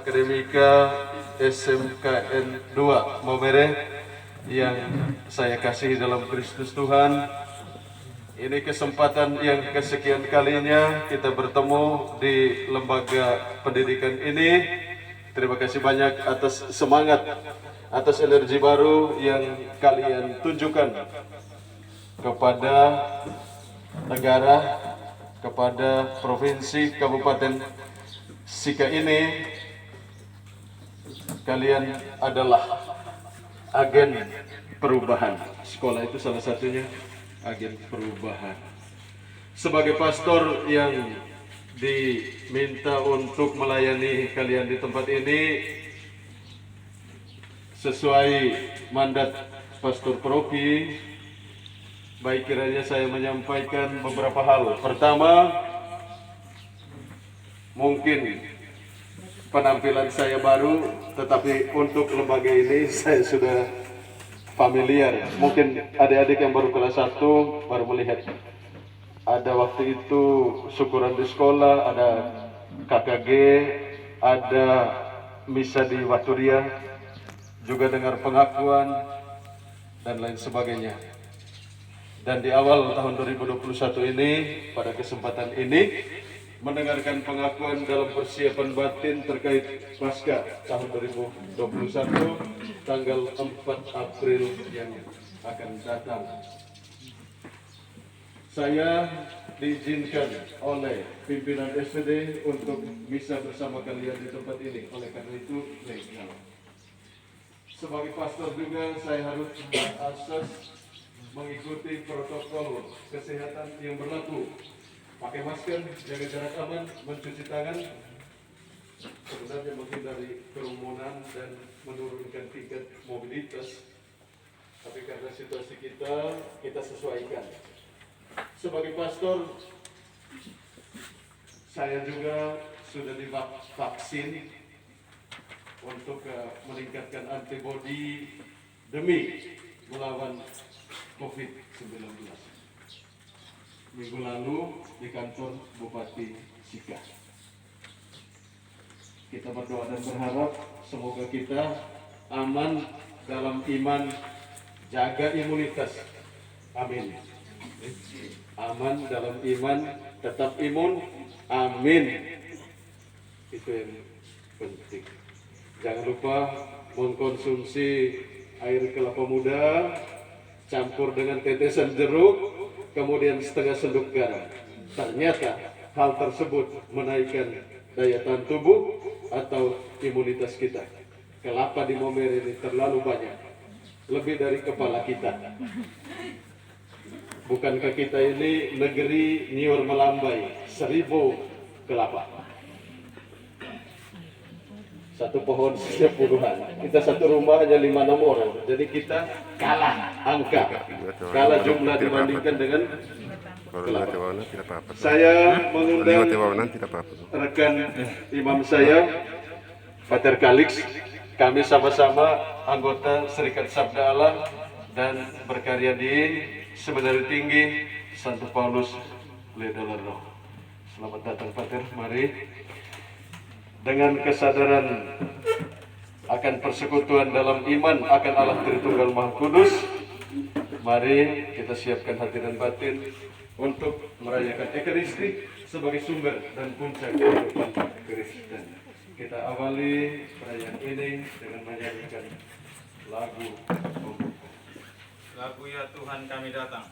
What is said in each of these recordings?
Akademika SMKN 2 Maumere yang saya kasih dalam Kristus Tuhan. Ini kesempatan yang kesekian kalinya kita bertemu di lembaga pendidikan ini. Terima kasih banyak atas semangat, atas energi baru yang kalian tunjukkan kepada negara, kepada provinsi Kabupaten Sika ini. Kalian adalah agen perubahan. Sekolah itu salah satunya agen perubahan. Sebagai pastor yang diminta untuk melayani kalian di tempat ini sesuai mandat Pastor Proki, baik kiranya saya menyampaikan beberapa hal. Pertama, mungkin penampilan saya baru, tetapi untuk lembaga ini saya sudah familiar. Mungkin adik-adik yang baru kelas 1 baru melihat. Ada waktu itu syukuran di sekolah, ada KKG, ada misa di Waturia, juga dengar pengakuan dan lain sebagainya. Dan di awal tahun 2021 ini, pada kesempatan ini, mendengarkan pengakuan dalam persiapan batin terkait Pasca tahun 2021, tanggal 4 April yang akan datang. Saya diizinkan oleh pimpinan SPD untuk bisa bersama kalian di tempat ini. Oleh karena itu, legal. Sebagai pastor juga saya harus asas mengikuti protokol kesehatan yang berlaku. Pakai masker, jaga jarak aman, mencuci tangan, sebenarnya menghindari kerumunan dan menurunkan tingkat mobilitas. Tapi karena situasi kita sesuaikan. Sebagai pastor, saya juga sudah divaksin untuk meningkatkan antibodi demi melawan COVID-19. Minggu lalu di kantor Bupati Sika. Kita berdoa dan berharap semoga kita aman dalam iman, jaga imunitas. Amin. Aman dalam iman, tetap imun. Amin. Itu yang penting. Jangan lupa mengkonsumsi air kelapa muda campur dengan tetesan jeruk, kemudian setengah sendok garam. Ternyata hal tersebut menaikkan daya tahan tubuh atau imunitas kita. Kelapa di Maumere ini terlalu banyak, lebih dari kepala kita. Bukankah kita ini negeri Nior Melambai, 1000 kelapa. Satu pohon setiap puluhan. Kita satu rumah hanya 5-6 orang. Jadi kita kalah angka, kalah jumlah dibandingkan dengan kelapa. Saya mengundang rekan imam saya, Pater Kalix. Kami sama-sama anggota Serikat Sabda Allah dan berkarya di Seminari Tinggi Santo Paulus Ledolerno. Selamat datang Pater, mari. Dengan kesadaran akan persekutuan dalam iman akan Allah Tritunggal Maha Kudus, mari kita siapkan hati dan batin untuk merayakan Ekaristi sebagai sumber dan puncak kehidupan Kristen. Kita awali perayaan ini dengan menyanyikan lagu pembuka. Lagu Ya Tuhan Kami Datang.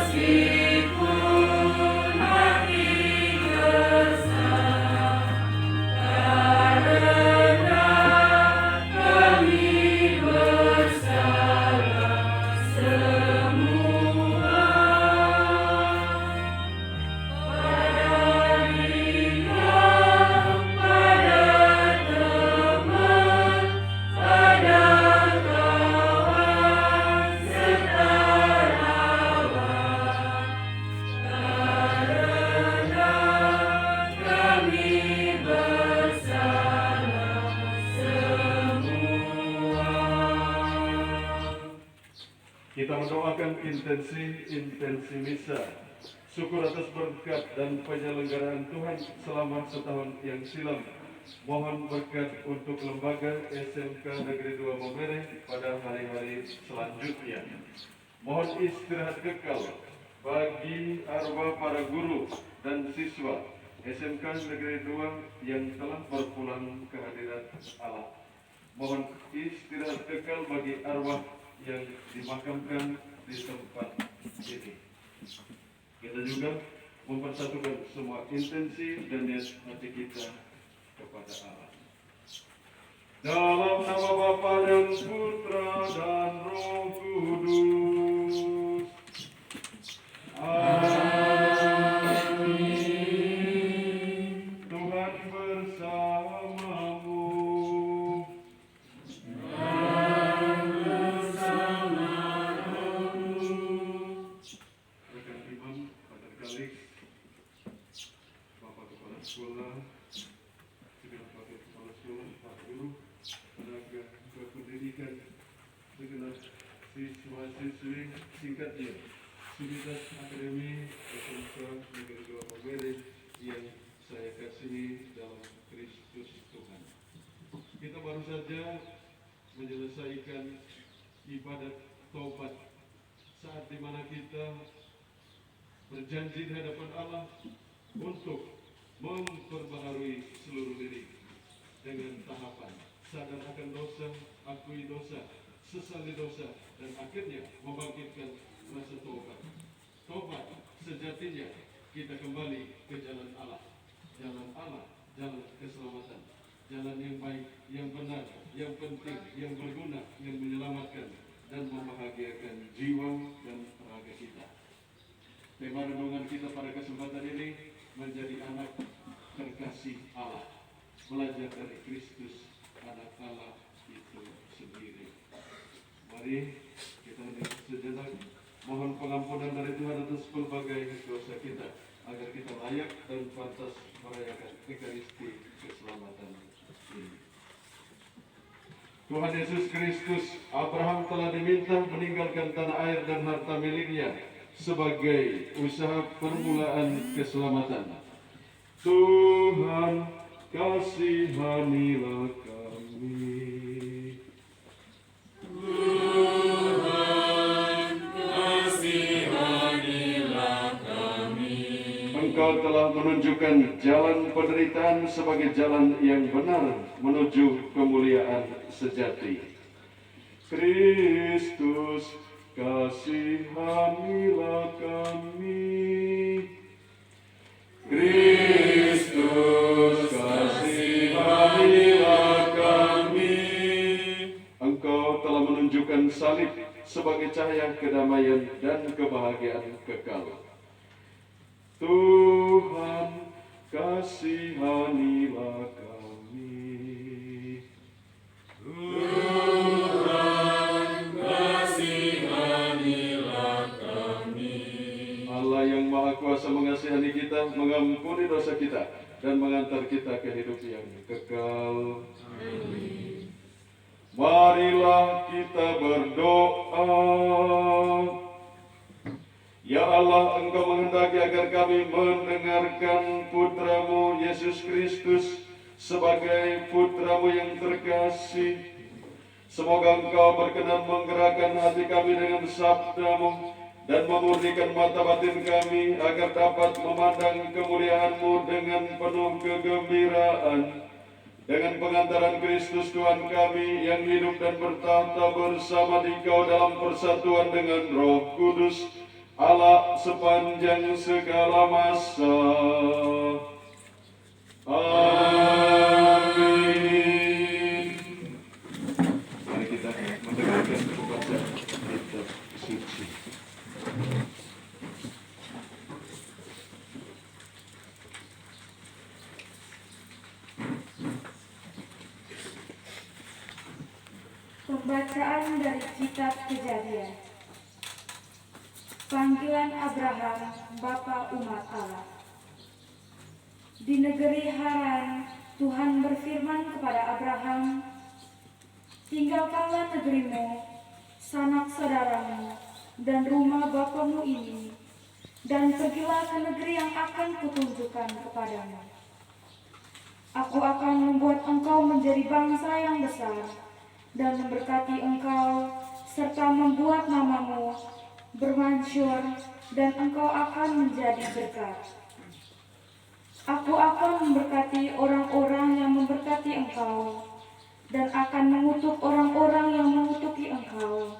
Meskipun hati gersang, Kita mendoakan intensi misa. Syukur atas berkat dan penyelenggaraan Tuhan selama setahun yang silam. Mohon berkat untuk lembaga SMK Negeri 2 Momere pada hari-hari selanjutnya. Mohon istirahat kekal bagi arwah para guru dan siswa SMK Negeri 2 yang telah berpulang ke hadirat Allah. Mohon istirahat kekal bagi arwah yang dimakamkan di tempat ini. Kita juga mempersatukan semua intensi dan niat hati kita kepada Allah. Dalam nama Bapa dan Putra dan Roh Kudus. Amin. Tuhan bersamamu. Rekan imam, Pater Kalik, Bapak Kepala Sekolah, segenap Bapak Kepala Sekolah, Pak Guru, tenaga kependidikan, segenap siswa-siswi, singkatnya, Sivitas Akademi SMK Negeri 2 Momere yang saya kasihi dalam Kristus Tuhan. Kita baru saja menyelesaikan ibadat taubat saat dimana kita berjanji di hadapan Allah untuk memperbaharui seluruh diri dengan tahapan sadar akan dosa, akui dosa, sesali dosa, dan akhirnya membangkitkan rasa taubat. Taubat sejatinya kita kembali ke jalan Allah, jalan keselamatan, jalan yang baik, yang benar, yang penting, yang berguna, yang menyelamatkan dan membahagiakan jiwa dan raga kita. Tema renungan kita pada kesempatan ini menjadi anak terkasih Allah, belajar dari Kristus, anak Allah itu sendiri. Mari kita sejenak mohon pengampunan dari Tuhan atas pelbagai dosa kita, agar kita layak dan pantas merayakan Ekaristi keselamatan ini. Tuhan Yesus Kristus, Abraham telah diminta meninggalkan tanah air dan harta miliknya sebagai usaha permulaan keselamatan. Tuhan, kasihanilah kami. Engkau telah menunjukkan jalan penderitaan sebagai jalan yang benar menuju kemuliaan sejati. Kristus, kasihanilah kami. Kristus, kasihanilah kami. Engkau telah menunjukkan salib sebagai cahaya kedamaian dan kebahagiaan kekal. Tuhan, kasihanilah kami. Tuhan, kasihanilah kami. Allah yang Maha Kuasa mengasihani kita, mengampuni dosa kita, dan mengantar kita ke hidup yang kekal. Amin. Marilah kita berdoa. Ya Allah, Engkau menghendaki agar kami mendengarkan Putra-Mu Yesus Kristus sebagai Putra-Mu yang terkasih. Semoga Engkau berkenan menggerakkan hati kami dengan sabda-Mu dan memurnikan mata batin kami agar dapat memandang kemuliaan-Mu dengan penuh kegembiraan. Dengan pengantaran Kristus Tuhan kami yang hidup dan bertahta bersama Engkau dalam persatuan dengan Roh Kudus, Allah sepanjang segala masa. Amin. Mari kita mendengarkan pembacaan kitab suci. Pembacaan dari kitab Kejadian. Panggilan Abraham, bapa umat Allah. Di negeri Haran, Tuhan berfirman kepada Abraham, "Tinggalkanlah negerimu, sanak saudaramu, dan rumah Bapamu ini, dan pergilah ke negeri yang akan kutunjukkan kepadamu. Aku akan membuat engkau menjadi bangsa yang besar, dan memberkati engkau, serta membuat namamu bermansyur, dan engkau akan menjadi berkat. Aku akan memberkati orang-orang yang memberkati engkau, dan akan mengutuk orang-orang yang mengutuki engkau,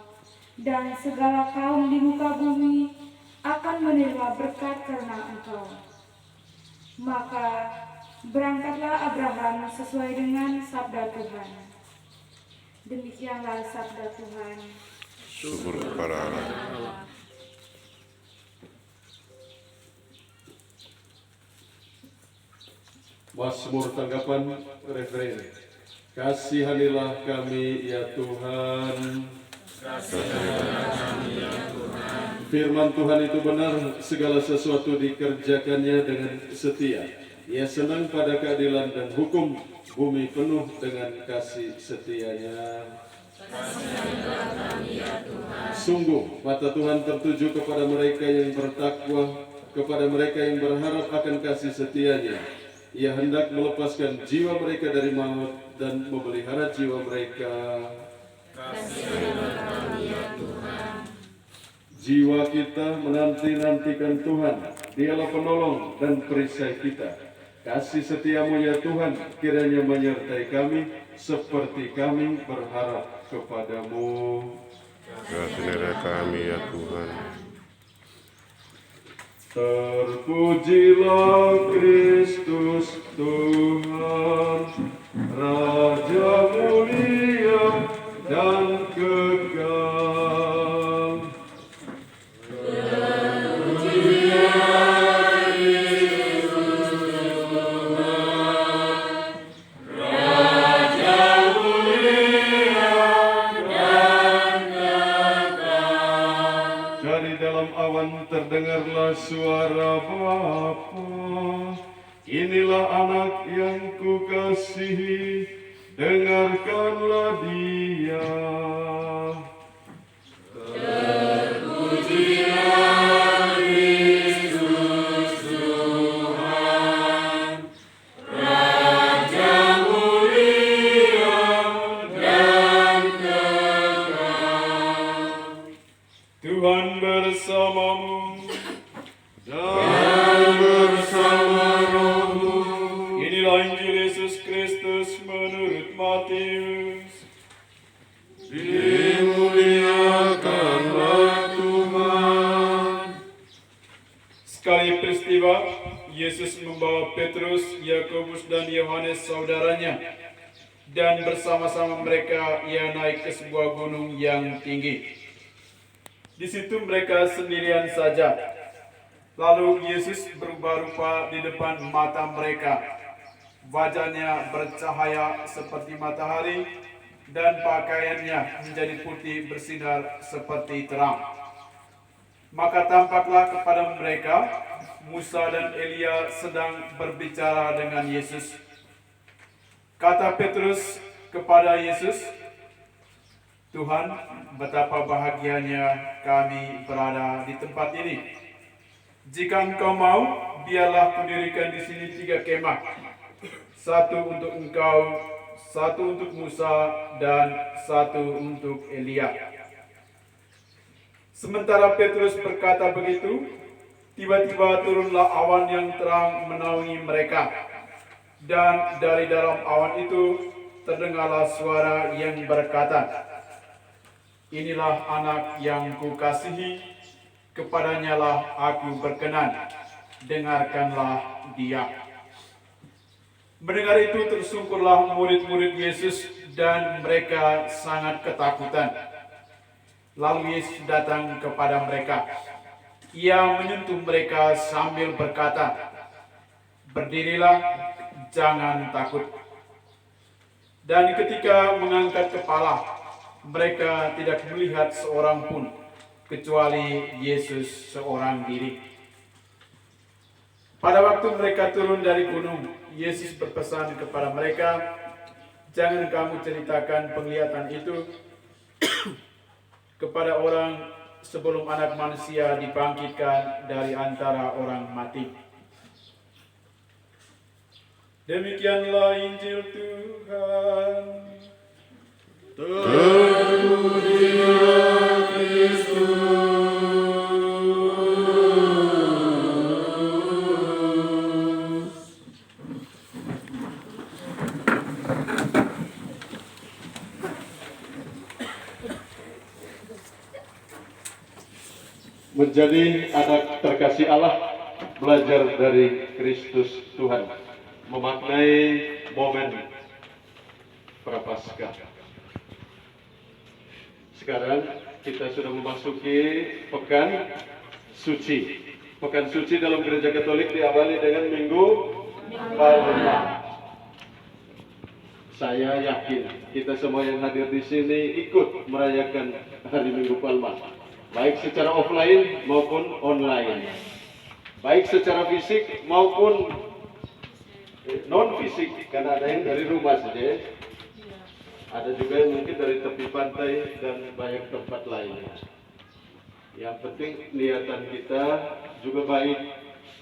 dan segala kaum di muka bumi akan menerima berkat karena engkau. Maka berangkatlah Abraham sesuai dengan sabda Tuhan. Demikianlah sabda Tuhan. Syukur kepada Allah. Mazmur tanggapan referen. Kasihanilah kami ya Tuhan. Firman Tuhan itu benar, segala sesuatu dikerjakannya dengan setia. Ia senang pada keadilan dan hukum, bumi penuh dengan kasih setianya. Sungguh, mata Tuhan tertuju kepada mereka yang bertakwa, kepada mereka yang berharap akan kasih setianya. Ia hendak melepaskan jiwa mereka dari maut dan memelihara jiwa mereka. Jiwa kita menanti-nantikan Tuhan, Dialah penolong dan perisai kita. Kasih setiamu ya Tuhan, kiranya menyertai kami, seperti kami berharap kepadamu. Kasihanilah kami ya Tuhan. Terpujilah Kristus Tuhan, Raja mulia dan kekal. Dari dalam awan terdengarlah suara Bapa. Inilah anak yang kukasihi, dengarkanlah dia. Tuhan bersamamu. Dan bersama rohmu. Inilah Injil Yesus Kristus menurut Matius. Dimuliakanlah Tuhan. Sekali peristiwa, Yesus membawa Petrus, Yakobus, dan Yohanes saudaranya, dan bersama-sama mereka ia naik ke sebuah gunung yang tinggi. Di situ mereka sendirian saja. Lalu Yesus berubah rupa di depan mata mereka. Wajahnya bercahaya seperti matahari, dan pakaiannya menjadi putih bersinar seperti terang. Maka tampaklah kepada mereka Musa dan Elia sedang berbicara dengan Yesus. Kata Petrus kepada Yesus, "Tuhan, betapa bahagianya kami berada di tempat ini. Jika Engkau mau, biarlah kudirikan di sini 3 kemah. Satu untuk Engkau, satu untuk Musa, dan satu untuk Elia." Sementara Petrus berkata begitu, tiba-tiba turunlah awan yang terang menaungi mereka. Dan dari dalam awan itu terdengarlah suara yang berkata, "Inilah anak yang kukasihi, kepadanya lah aku berkenan, dengarkanlah dia." Mendengar itu tersungkurlah murid-murid Yesus dan mereka sangat ketakutan. Lalu Yesus datang kepada mereka. Ia menyentuh mereka sambil berkata, "Berdirilah, jangan takut." Dan ketika mengangkat kepala, mereka tidak melihat seorang pun, kecuali Yesus seorang diri. Pada waktu mereka turun dari gunung, Yesus berpesan kepada mereka, "Jangan kamu ceritakan penglihatan itu kepada orang sebelum anak manusia dibangkitkan dari antara orang mati. Demikianlah Injil Tuhan. Menjadi anak terkasih Allah, belajar dari Kristus Tuhan, memaknai momen Prapaskah. Sekarang kita sudah memasuki Pekan Suci. Pekan Suci dalam Gereja Katolik diawali dengan Minggu Palma. Saya yakin kita semua yang hadir di sini ikut merayakan hari Minggu Palma, baik secara offline maupun online, baik secara fisik maupun non fisik, karena ada yang dari rumah saja, ada juga yang mungkin dari tepi pantai dan banyak tempat lainnya. Yang penting niatan kita juga baik.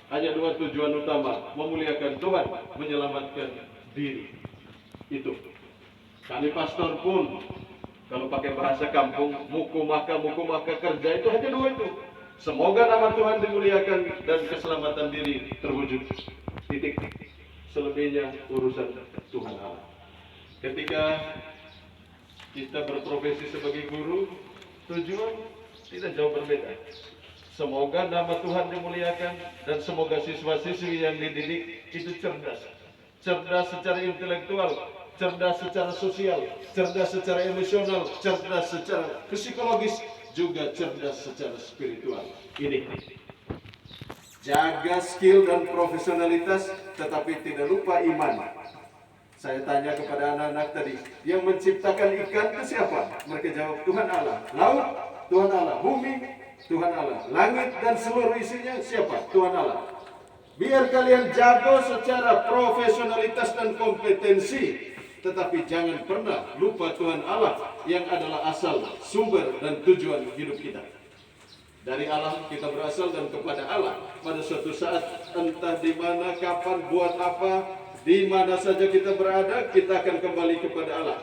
Hanya dua tujuan utama: memuliakan Tuhan, menyelamatkan diri. Itu kami pastor pun, kalau pakai bahasa kampung, muku maka kerja, itu hanya dua itu. Semoga nama Tuhan dimuliakan dan keselamatan diri terwujud. Titik. Selebihnya urusan Tuhan Allah. Ketika kita berprofesi sebagai guru, tujuan tidak jauh berbeda. Semoga nama Tuhan dimuliakan dan semoga siswa-siswi yang dididik itu cerdas. Cerdas secara intelektual, cerdas secara sosial, cerdas secara emosional, cerdas secara psikologis, juga cerdas secara spiritual. Ini jaga skill dan profesionalitas, tetapi tidak lupa iman. Saya tanya kepada anak-anak tadi, yang menciptakan ikan itu siapa? Mereka jawab, Tuhan Allah. Laut, Tuhan Allah. Bumi, Tuhan Allah. Langit dan seluruh isinya siapa? Tuhan Allah. Biar kalian jago secara profesionalitas dan kompetensi, tetapi jangan pernah lupa Tuhan Allah yang adalah asal, sumber, dan tujuan hidup kita. Dari Allah kita berasal dan kepada Allah. Pada suatu saat, entah di mana, kapan, buat apa, di mana saja kita berada, kita akan kembali kepada Allah.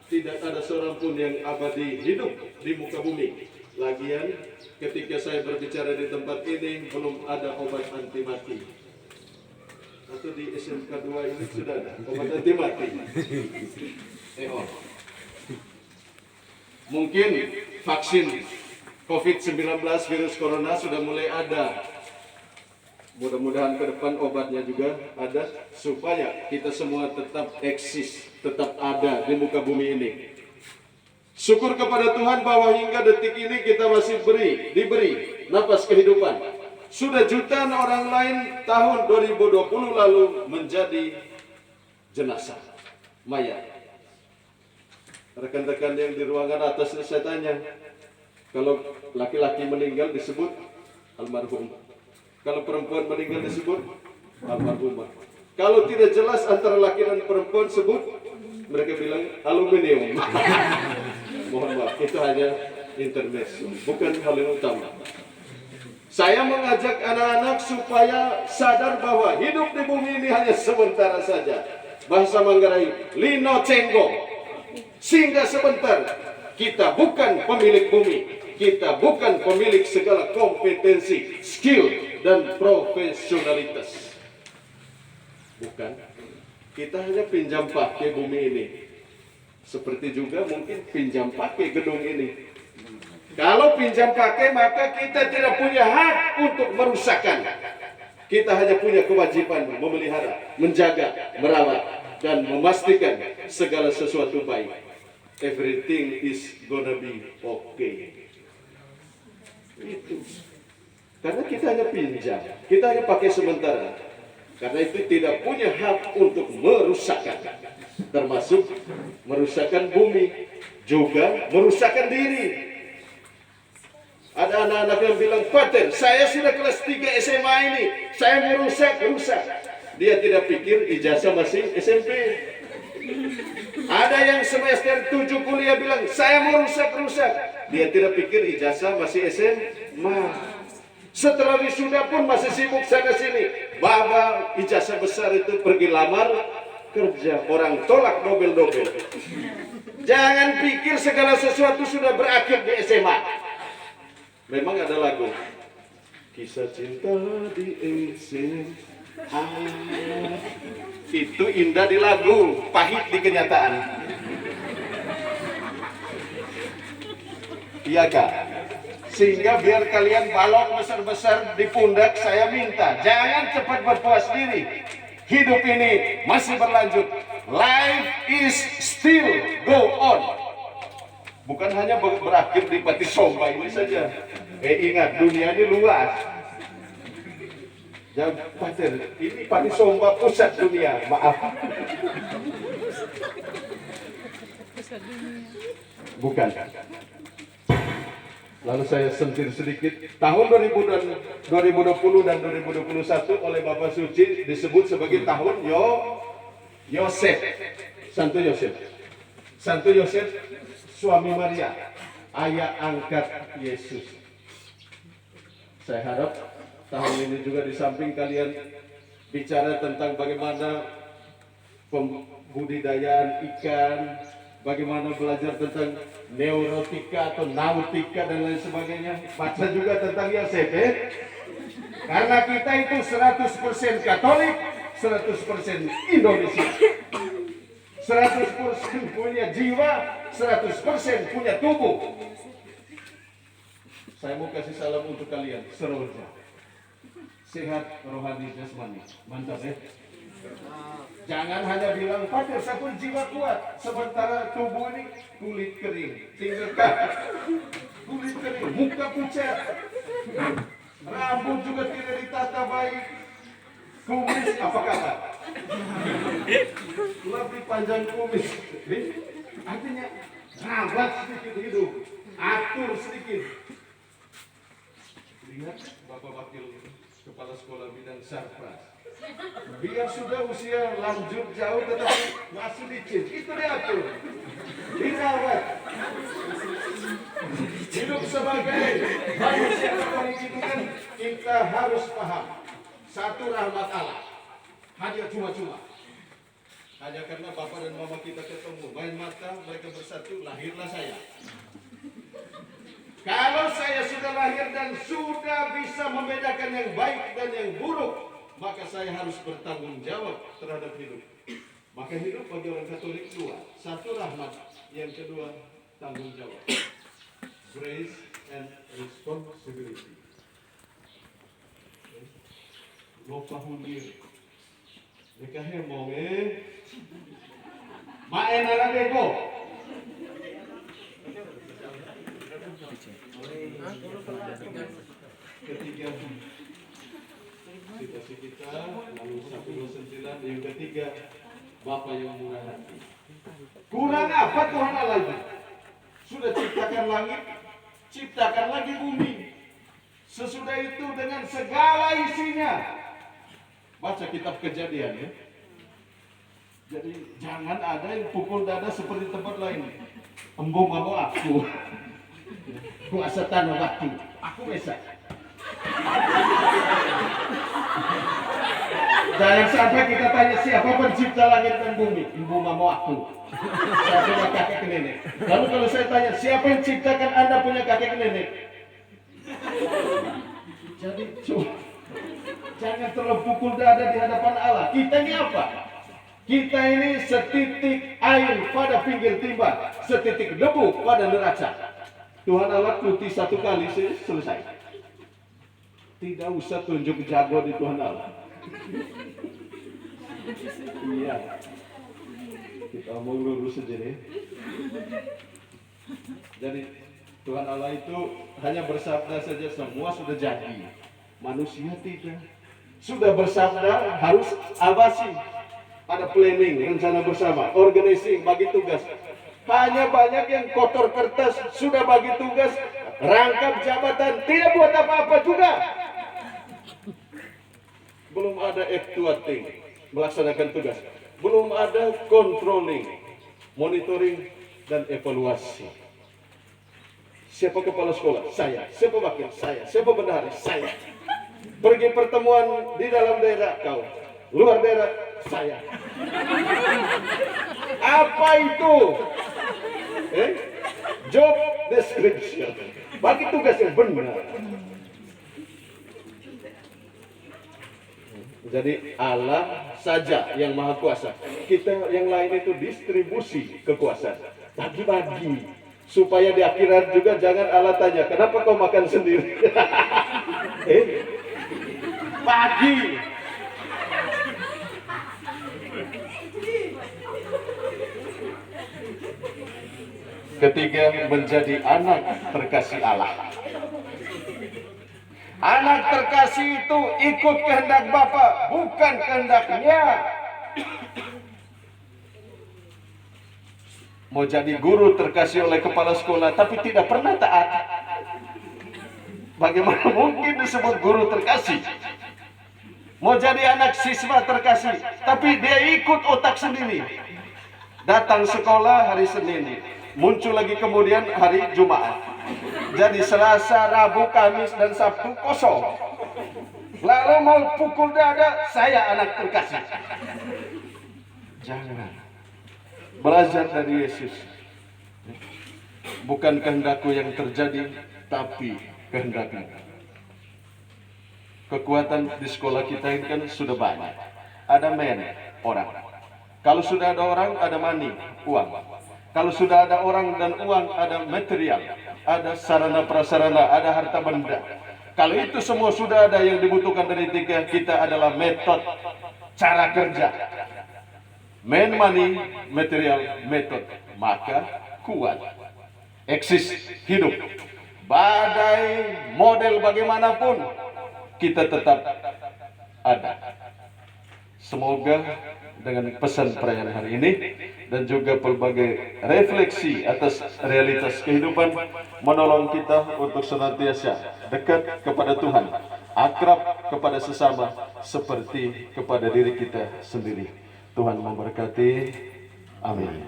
Tidak ada seorang pun yang abadi hidup di muka bumi. Lagian, ketika saya berbicara di tempat ini, belum ada obat anti mati. Atau di SMK 2 ini sudah ada obat anti mati. Mungkin vaksin COVID-19 virus corona sudah mulai ada. Mudah-mudahan ke depan obatnya juga ada, supaya kita semua tetap eksis, tetap ada di muka bumi ini. Syukur kepada Tuhan bahwa hingga detik ini kita masih diberi napas kehidupan. Sudah jutaan orang lain tahun 2020 lalu menjadi jenazah, mayat. Rekan-rekan yang di ruangan atas saya tanya, kalau laki-laki meninggal disebut almarhum, kalau perempuan meninggal disebut almarhumah. Kalau tidak jelas antara laki dan perempuan sebut, mereka bilang aluminium. Mohon maaf, itu hanya intermezzo, bukan hal yang utama. Saya mengajak anak-anak supaya sadar bahwa hidup di bumi ini hanya sementara saja. Bahasa Manggarai, lino cenggo, singgah sebentar. Kita bukan pemilik bumi, kita bukan pemilik segala kompetensi, skill, dan profesionalitas. Bukan. Kita hanya pinjam pakai bumi ini. Seperti juga mungkin pinjam pakai gedung ini. Kalau pinjam pakai, maka kita tidak punya hak untuk merusakkan. Kita hanya punya kewajiban memelihara, menjaga, merawat, dan memastikan segala sesuatu baik. Everything is gonna be okay. Itu. Karena kita hanya pinjam, kita hanya pakai sementara. Karena itu tidak punya hak untuk merusakkan. Termasuk merusakkan bumi, juga merusakkan diri. Ada anak-anak yang bilang, Pater, saya sudah kelas 3 SMA ini, saya mau rusak. Dia tidak pikir ijazah masih SMP. Ada yang semester 7 kuliah bilang, saya mau rusak-rusak. Dia tidak pikir ijazah masih SMA. Setelah wisuda pun masih sibuk sana sini. Bahwa ijazah besar itu pergi lamar kerja. Orang tolak dobel-dobel. Jangan pikir segala sesuatu sudah berakhir di SMA. Memang ada lagu. Kisah cinta di SMA. Itu indah di lagu, pahit di kenyataan. Iya kak? Sehingga biar kalian balok besar-besar di pundak, saya minta jangan cepat berpuas diri. Hidup ini masih berlanjut. Life is still go on. Bukan hanya berakhir di Pati Somba ini saja. Ingat, dunia ini luas. Jangan khawatir, ini Pati Somba pusat dunia. Maaf. Bukan. Lalu saya sentil sedikit. Tahun 2020 dan 2021 oleh Bapak Suci disebut sebagai tahun Yosef. Santo Yosef. Santo Yosef, suami Maria, ayah angkat Yesus. Saya harap tahun ini juga di samping kalian bicara tentang bagaimana pembudidayaan ikan, bagaimana belajar tentang neurotika atau nautika dan lain sebagainya. Baca juga tentang Yosef, karena kita itu 100% Katolik, 100% Indonesia. 100% punya jiwa, 100% punya tubuh. Saya mau kasih salam untuk kalian, seroja. Sehat rohani jasmani. Mantap ya. Jangan hanya bilang, Pater, saya pun jiwa kuat. Sementara tubuh ini kulit kering. Tinggal kulit kering, muka pucat. Rambut juga tidak ditata baik. Kumis, apa kata? Lebih panjang kumis. Artinya, rawat sedikit hidup. Atur sedikit. Lihat Bapak Wakil Kepala Sekolah Bidang Sarpras. Biar sudah usia lanjut jauh tetapi masih licin. Itu diatur. Dirawat. Hidup sebagai manusia Katolik itu kan kita harus paham. Satu, rahmat Allah. Hanya cuma-cuma. Hanya karena Bapak dan Mama kita ketemu, main mata, mereka bersatu, lahirlah saya. Kalau saya sudah lahir dan sudah bisa membedakan yang baik dan yang buruk, maka saya harus bertanggung jawab terhadap hidup. Maka hidup bagi orang Katolik dua. Satu, rahmat. Yang kedua, tanggung jawab. Grace and responsibility. Lupa hundir. Mereka hemong Maenara bego. Ketiga, situasi kita, lalu 129, yang ketiga, Bapa yang murah hati. Kurang apa Tuhan Allah? Sudah ciptakan langit, ciptakan lagi bumi. Sesudah itu dengan segala isinya. Baca kitab Kejadian ya. Jadi jangan ada yang pukul dada seperti tempat lain. Embung kamu aku. Kuasa tanah waktu. Aku bisa. Jangan sampai kita tanya siapa pencipta langit dan bumi. Ibu mama aku. Saya punya kakek nenek. Lalu kalau saya tanya siapa yang ciptakan Anda punya kakek nenek? Jadi jangan terlalu pukul dada di hadapan Allah. Kita ini apa? Kita ini setitik air pada pinggir timba, setitik debu pada neraca. Tuhan Allah cuti satu kali selesai. Tidak usah tunjuk jago di Tuhan Allah. Iya. Kita mau lurus saja deh. Jadi Tuhan Allah itu hanya bersabda saja semua sudah jadi. Manusia tidak. Sudah bersabda harus awasi. Ada planning, rencana bersama, organizing, bagi tugas. Hanya banyak yang kotor kertas, sudah bagi tugas, rangkap jabatan, tidak buat apa-apa juga. Belum ada actuating, melaksanakan tugas. Belum ada controlling. monitoring dan evaluasi. Siapa kepala sekolah? Saya. Siapa wakil? Saya. Siapa bendahara? Saya. Pergi pertemuan di dalam daerah? Kau. Luar daerah? Saya. Apa itu? Job description. Bagi tugas yang benar. Jadi Allah saja yang maha kuasa. Kita yang lain itu distribusi kekuasaan. Bagi-bagi. Supaya di akhirat juga jangan Allah tanya, kenapa kau makan sendiri? Bagi. Ketiga, menjadi anak terkasih Allah. Anak terkasih itu ikut kehendak Bapa, bukan kehendaknya. Mau jadi guru terkasih oleh kepala sekolah, tapi tidak pernah taat. Bagaimana mungkin disebut guru terkasih? Mau jadi anak siswa terkasih, tapi dia ikut otak sendiri. Datang sekolah hari Senin, muncul lagi kemudian hari Jumat. Jadi Selasa, Rabu, Kamis, dan Sabtu kosong. Lalu mau pukul dada, saya anak terkasih. Jangan. Belajar dari Yesus. Bukan kehendakku yang terjadi, tapi kehendakmu. Kekuatan di sekolah kita ini kan sudah banyak. Ada orang. Kalau sudah ada orang, ada money, uang. Kalau sudah ada orang dan uang, ada material, ada sarana prasarana, ada harta benda. Kalau itu semua sudah ada, yang dibutuhkan dari kita adalah metode, cara kerja. Money, material, method, maka kuat, eksis, hidup. Badai model bagaimanapun, kita tetap ada. Semoga dengan pesan perayaan hari ini dan juga berbagai refleksi atas realitas kehidupan menolong kita untuk senantiasa dekat kepada Tuhan, akrab kepada sesama seperti kepada diri kita sendiri. Tuhan memberkati. Amin.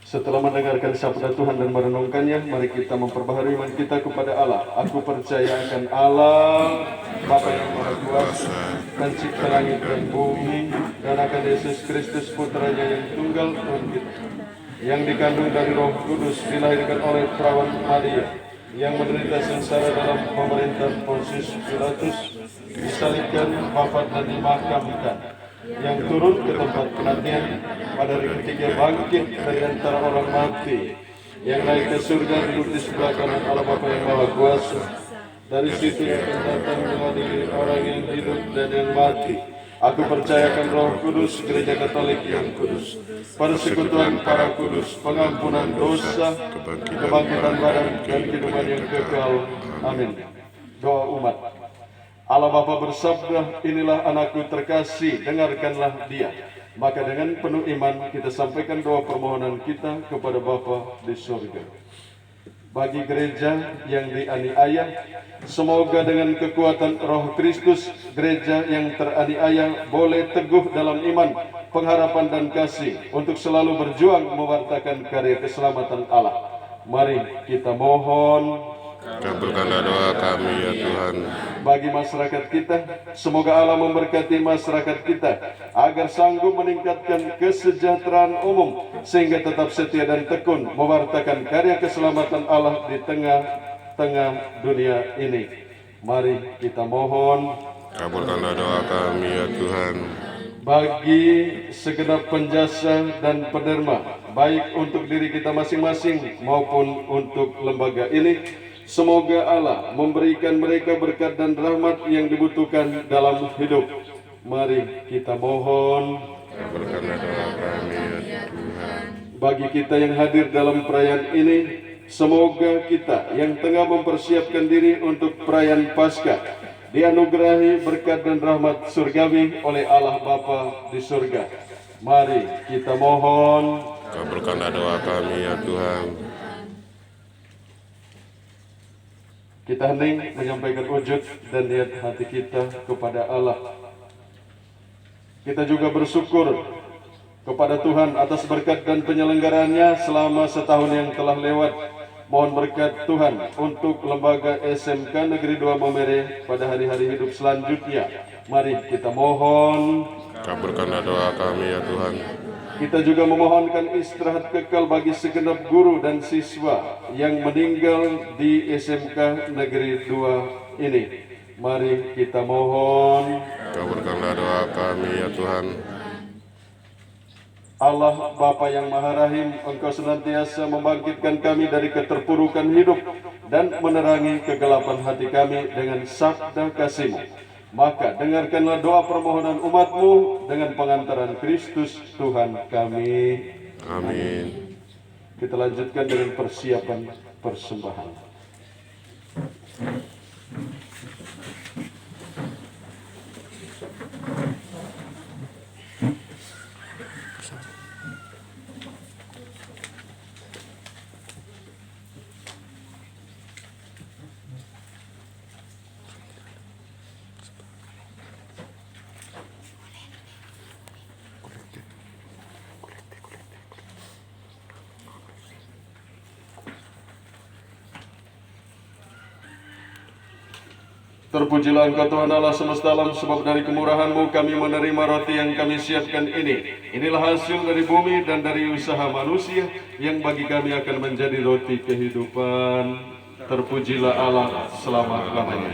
Setelah mendengarkan sabda Tuhan dan merenungkannya, mari kita memperbaharui iman kita kepada Allah. Aku percaya akan Allah, Bapa yang Maha Kuasa, Pencipta langit dan bumi, dan akan Yesus Kristus Putranya yang tunggal Tuhan kita, yang dikandung dari Roh Kudus, dilahirkan oleh perawan Maria, yang menderita sengsara dalam pemerintahan Pontius Pilatus, disalibkan, wafat dan dimakamkan, yang turun ke tempat kematian, pada hari ketiga bangkit dari antara orang mati, yang naik ke surga, duduk di sebelah kanan Allah Bapa yang Maha Kuasa. Dari situ yang akan datang mengadili orang yang hidup dan yang mati. Aku percayakan Roh Kudus, Gereja Katolik yang kudus, persekutuan para kudus, pengampunan dosa, kebangkitan badan, dan kehidupan yang kekal. Amin. Doa umat. Allah Bapa bersabda, inilah anakku terkasih, dengarkanlah dia. Maka dengan penuh iman kita sampaikan doa permohonan kita kepada Bapa di surga. Bagi gereja yang dianiaya, semoga dengan kekuatan Roh Kristus, gereja yang teraniaya boleh teguh dalam iman, pengharapan dan kasih untuk selalu berjuang mewartakan karya keselamatan Allah. Mari kita mohon. Kabulkanlah doa kami ya Tuhan. Bagi masyarakat kita, semoga Allah memberkati masyarakat kita agar sanggup meningkatkan kesejahteraan umum sehingga tetap setia dan tekun mewartakan karya keselamatan Allah di tengah-tengah dunia ini. Mari kita mohon. Kabulkanlah doa kami ya Tuhan. Bagi segenap penjasa dan penderma, baik untuk diri kita masing-masing maupun untuk lembaga ini, semoga Allah memberikan mereka berkat dan rahmat yang dibutuhkan dalam hidup. Mari kita mohon. Kabulkanlah doa kami ya Tuhan. Bagi kita yang hadir dalam perayaan ini, semoga kita yang tengah mempersiapkan diri untuk perayaan Paskah dianugerahi berkat dan rahmat surgawi oleh Allah Bapa di surga. Mari kita mohon. Kabulkanlah doa kami ya Tuhan. Kita hening menyampaikan wujud dan niat hati kita kepada Allah. Kita juga bersyukur kepada Tuhan atas berkat dan penyelenggaranya selama setahun yang telah lewat. Mohon berkat Tuhan untuk lembaga SMK Negeri 2 Momere pada hari-hari hidup selanjutnya. Mari kita mohon. Kabulkanlah doa kami ya Tuhan. Kita juga memohonkan istirahat kekal bagi segenap guru dan siswa yang meninggal di SMK Negeri 2 ini. Mari kita mohon. Kabulkanlah doa kami ya Tuhan. Allah Bapa yang Maha Rahim, Engkau senantiasa membangkitkan kami dari keterpurukan hidup dan menerangi kegelapan hati kami dengan sabda kasih-Mu. Maka dengarkanlah doa permohonan umat-Mu dengan pengantaran Kristus Tuhan kami. Amin. Kita lanjutkan dengan persiapan persembahan. Terpujilah Engkau Tuhan Allah semesta alam, sebab dari kemurahan-Mu kami menerima roti yang kami siapkan ini. Inilah hasil dari bumi dan dari usaha manusia yang bagi kami akan menjadi roti kehidupan. Terpujilah Allah selama-lamanya.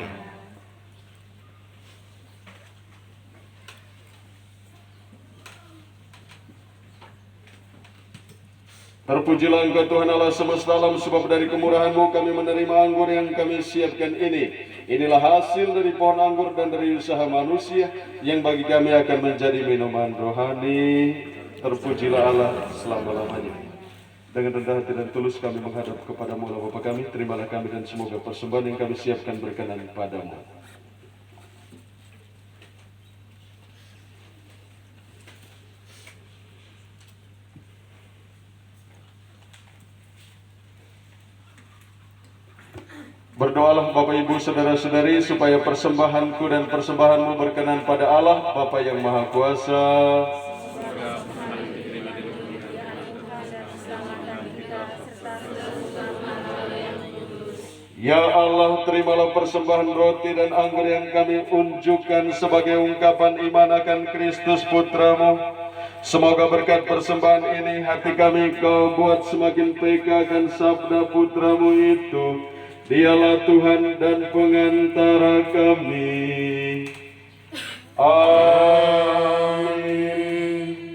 Terpujilah Engkau Tuhan Allah semesta alam, sebab dari kemurahan-Mu kami menerima anggur yang kami siapkan ini. Inilah hasil dari pohon anggur dan dari usaha manusia yang bagi kami akan menjadi minuman rohani. Terpujilah Allah selama-lamanya. Dengan rendah hati dan tulus kami menghadap kepada-Mu, Allah Bapa kami, terimalah kami dan semoga persembahan yang kami siapkan berkenan pada-Mu. Berdoalah Bapak Ibu Saudara-saudari supaya persembahanku dan persembahanmu berkenan pada Allah Bapa yang Maha Kuasa. Ya Allah, terimalah persembahan roti dan anggur yang kami unjukkan sebagai ungkapan iman akan Kristus Putra-Mu. Semoga berkat persembahan ini hati kami Kau buat semakin peka akan sabda Putra-Mu itu. Dialah Tuhan dan pengantara kami. Amin.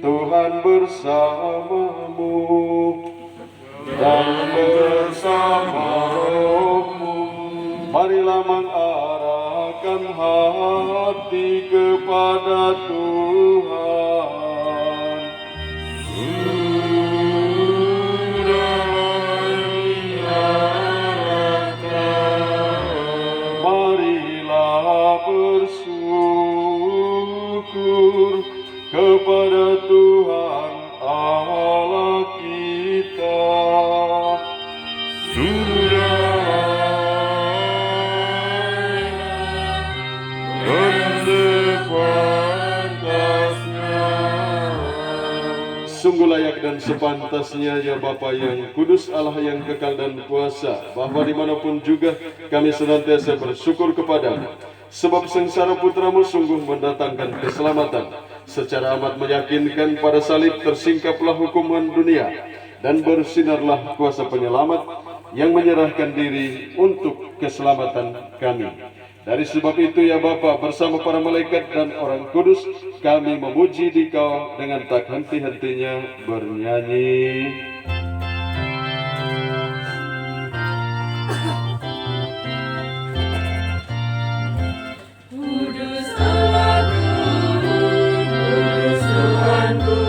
Tuhan bersamamu dan bersama rohmu. Marilah mengarahkan hati kepada Tuhan. Bersyukur kepada Tuhan Allah kita. Sungguh layak dan sepantasnya ya Bapa yang kudus, Allah yang kekal dan kuasa, bahwa dimanapun juga kami senantiasa bersyukur kepadamu. Sebab sengsara Putra-Mu sungguh mendatangkan keselamatan. Secara amat meyakinkan pada salib tersingkaplah hukuman dunia, dan bersinarlah kuasa penyelamat yang menyerahkan diri untuk keselamatan kami. Dari sebab itu ya Bapa, bersama para malaikat dan orang kudus, kami memuji Dikau dengan tak henti-hentinya bernyanyi. Kudus Allahku, kudus Tuhanku,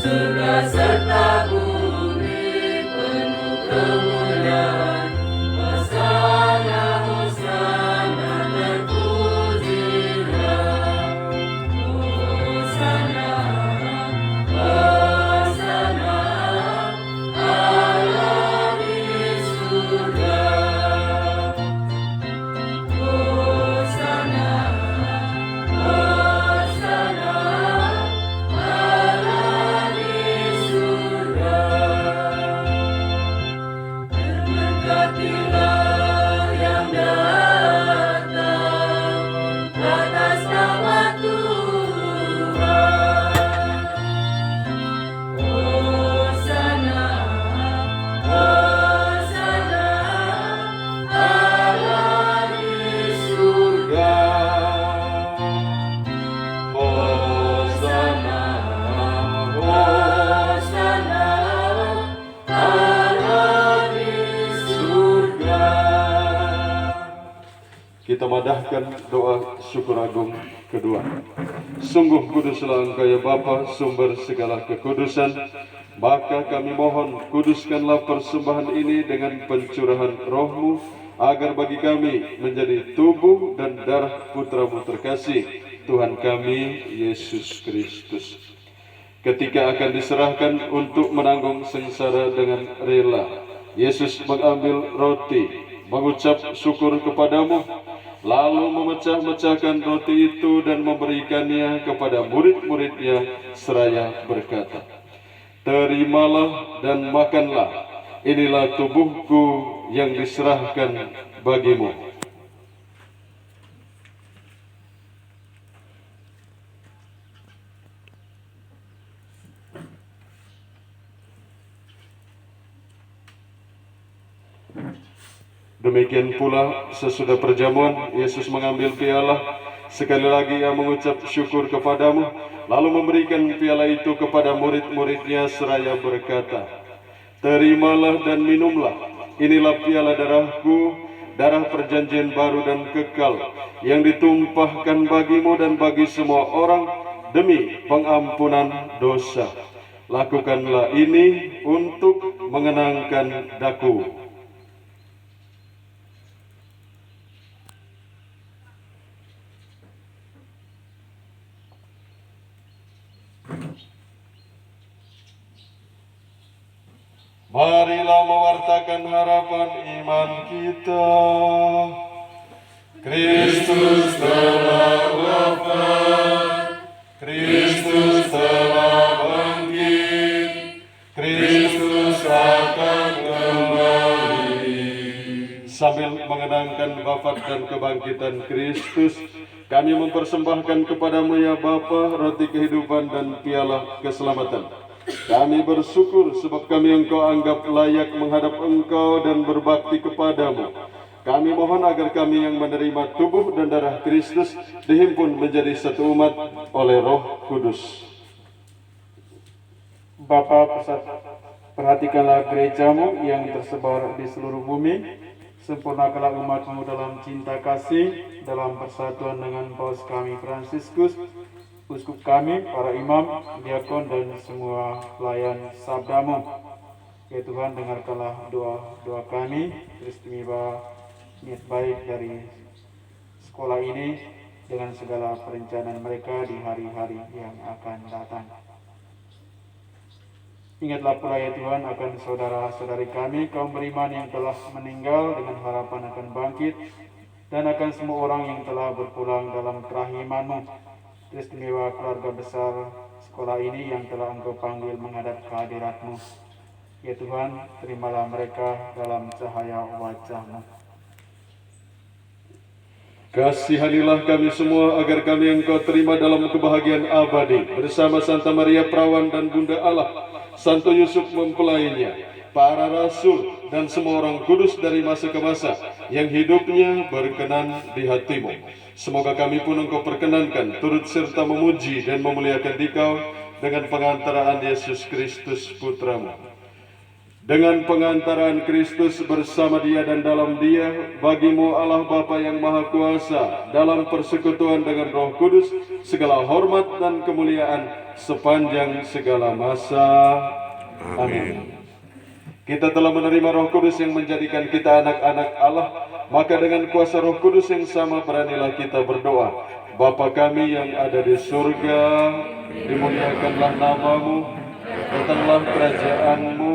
surga serta bumi penuh kemuliaan. Hosana, Hosana, terpujilah. Hosana, Hosana, kita madahkan doa syukur agung kedua. Sungguh kuduslah Engkau ya Bapa, sumber segala kekudusan. Maka kami mohon, kuduskanlah persembahan ini dengan pencurahan roh-Mu, agar bagi kami menjadi tubuh dan darah Putra-Mu terkasih, Tuhan kami, Yesus Kristus. Ketika akan diserahkan untuk menanggung sengsara dengan rela, Yesus mengambil roti, mengucap syukur kepadamu, lalu memecah-mecahkan roti itu dan memberikannya kepada murid-muridnya seraya berkata, "Terimalah dan makanlah, inilah tubuhku yang diserahkan bagimu." Demikian pula sesudah perjamuan, Yesus mengambil piala. Sekali lagi ia mengucap syukur kepadamu, lalu memberikan piala itu kepada murid-muridnya seraya berkata, "Terimalah dan minumlah, inilah piala darahku, darah perjanjian baru dan kekal, yang ditumpahkan bagimu dan bagi semua orang demi pengampunan dosa. Lakukanlah ini untuk mengenangkan daku." Marilah mewartakan harapan iman kita. Kristus telah wafat, Kristus telah bangkit, Kristus akan kembali. Sambil mengenangkan wafat dan kebangkitan Kristus, kami mempersembahkan kepadamu ya Bapa roti kehidupan dan piala keselamatan. Kami bersyukur sebab kami Engkau anggap layak menghadap Engkau dan berbakti kepadamu. Kami mohon agar kami yang menerima tubuh dan darah Kristus dihimpun menjadi satu umat oleh Roh Kudus. Bapa, perhatikanlah gerejamu yang tersebar di seluruh bumi. Sempurnakanlah umat-Mu dalam cinta kasih, dalam persatuan dengan Paus kami Fransiskus, uskup kami, para imam, diakon, dan semua pelayan sabda-Mu. Ya Tuhan, dengarkanlah doa kami, istimewa niat baik dari sekolah ini dengan segala perencanaan mereka di hari-hari yang akan datang. Ingatlah pula ya Tuhan akan saudara-saudari kami, kaum beriman yang telah meninggal dengan harapan akan bangkit, dan akan semua orang yang telah berpulang dalam kerahiman-Mu. Istimewa keluarga besar sekolah ini yang telah Engkau panggil menghadap kehadirat-Mu. Ya Tuhan, terimalah mereka dalam cahaya wajah-Mu. Kasihanilah kami semua agar kami Engkau terima dalam kebahagiaan abadi bersama Santa Maria Perawan dan Bunda Allah, Santo Yusuf mempelainya, para rasul dan semua orang kudus dari masa ke masa yang hidupnya berkenan di hati-Mu. Semoga kami pun Engkau perkenankan turut serta memuji dan memuliakan Dikau dengan pengantaraan Yesus Kristus Putra-Mu. Dengan pengantaraan Kristus bersama Dia dan dalam Dia, bagi-Mu Allah Bapa yang Maha Kuasa, dalam persekutuan dengan Roh Kudus, segala hormat dan kemuliaan sepanjang segala masa. Amin. Kita telah menerima Roh Kudus yang menjadikan kita anak-anak Allah, maka dengan kuasa Roh Kudus yang sama beranilah kita berdoa. Bapa kami yang ada di surga, dimuliakanlah nama-Mu, datanglah kerajaan-Mu,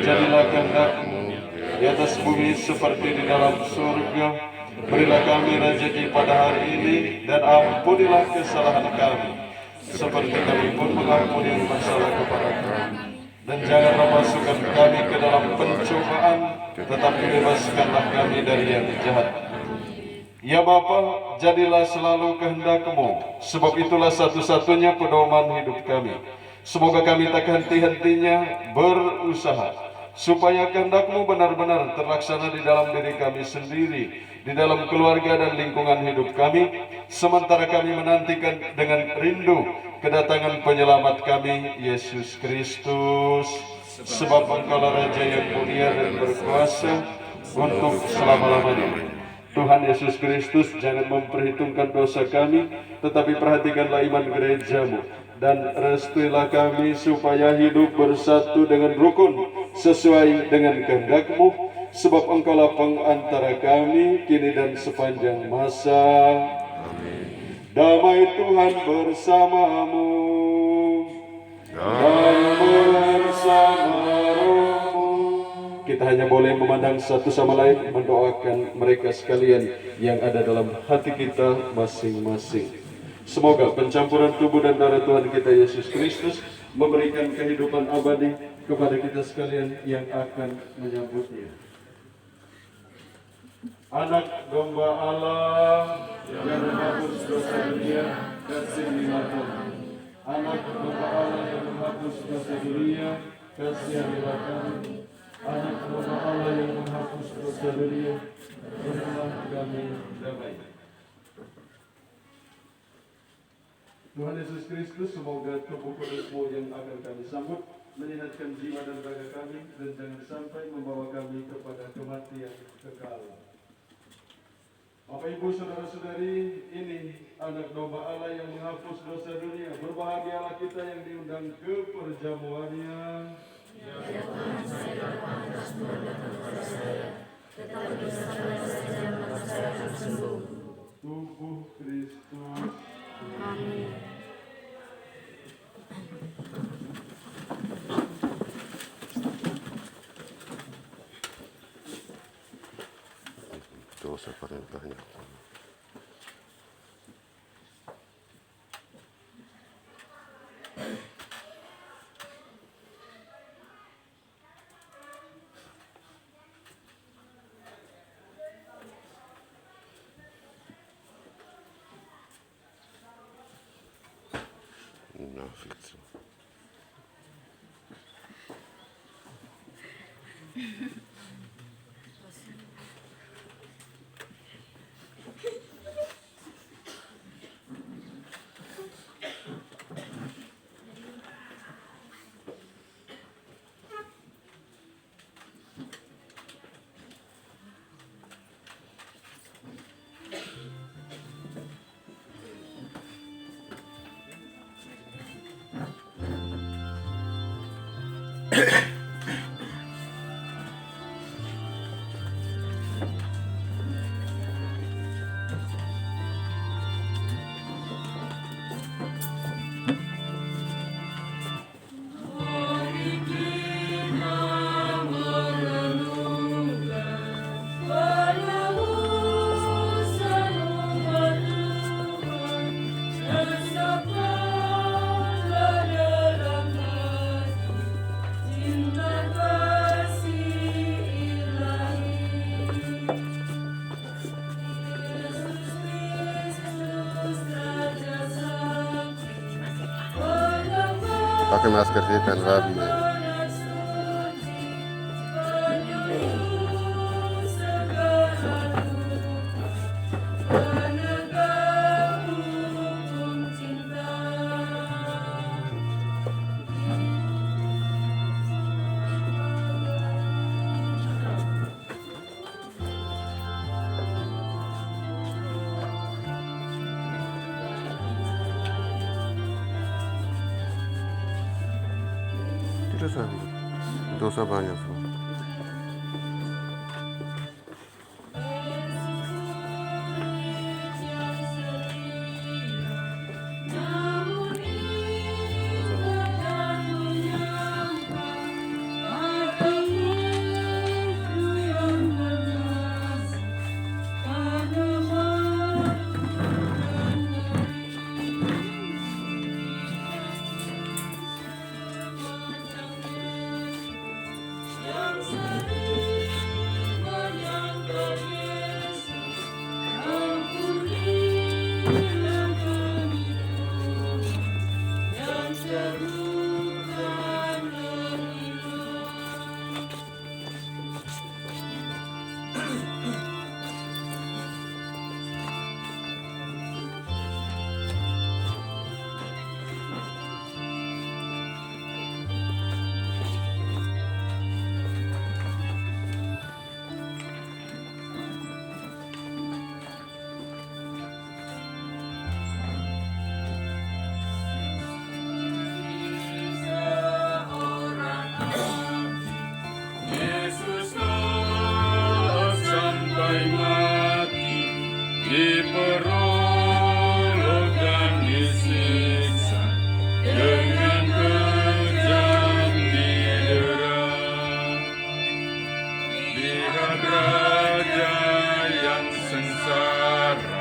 jadilah kehendak-Mu di atas bumi seperti di dalam surga. Berilah kami rezeki pada hari ini, dan ampunilah kesalahan kami, seperti kami pun mengampuni yang bersalah kepada kami. Dan janganlah masukkan kami ke dalam pencobaan, tetapi bebaskanlah kami dari yang jahat. Ya Bapa, jadilah selalu kehendak-Mu, sebab itulah satu-satunya pedoman hidup kami. Semoga kami tak henti-hentinya berusaha, supaya kehendak-Mu benar-benar terlaksana di dalam diri kami sendiri, di dalam keluarga dan lingkungan hidup kami, sementara kami menantikan dengan rindu kedatangan penyelamat kami, Yesus Kristus. Sebab Engkaulah Raja yang mulia dan berkuasa untuk selama-lamanya. Tuhan Yesus Kristus, jangan memperhitungkan dosa kami, tetapi perhatikanlah iman gerejamu, dan restuilah kami supaya hidup bersatu dengan rukun sesuai dengan kehendak-Mu, sebab Engkaulah pengantara kami kini dan sepanjang masa. Damai Tuhan bersamamu dan bersama rohmu. Kita hanya boleh memandang satu sama lain, mendoakan mereka sekalian yang ada dalam hati kita masing-masing. Semoga pencampuran tubuh dan darah Tuhan kita Yesus Kristus memberikan kehidupan abadi kepada kita sekalian yang akan menyambutnya. Anak domba Allah yang menghapus dosa dunia, kasihanilah kami. Anak domba Allah yang menghapus dosa dunia, kasihanilah kami. Anak domba Allah yang menghapus dosa dunia, berilah kami damai. Tuhan Yesus Kristus, semoga tubuh kudus-Mu yang akan kami sambut menyenangkan jiwa dan raga kami, dan jangan sampai membawa kami kepada kematian kekal. Bapak Ibu Saudara-saudari, ini anak domba Allah yang menghapus dosa dunia. Berbahagialah kita yang diundang ke perjamuannya. Ya Tuhan, saya dapat atas Tuhan datang kepada saya, tetapi bersabarlah saja maka saya akan sembuh. Tubuh Kristus. Amin. Dosa perintahnya. Munafik. Pakai masker sih kan rabi ya. Dosa banyak tuh. sampai mati, diperolok dan disiksa, dengan kejam didera. Lihat raja yang sengsara,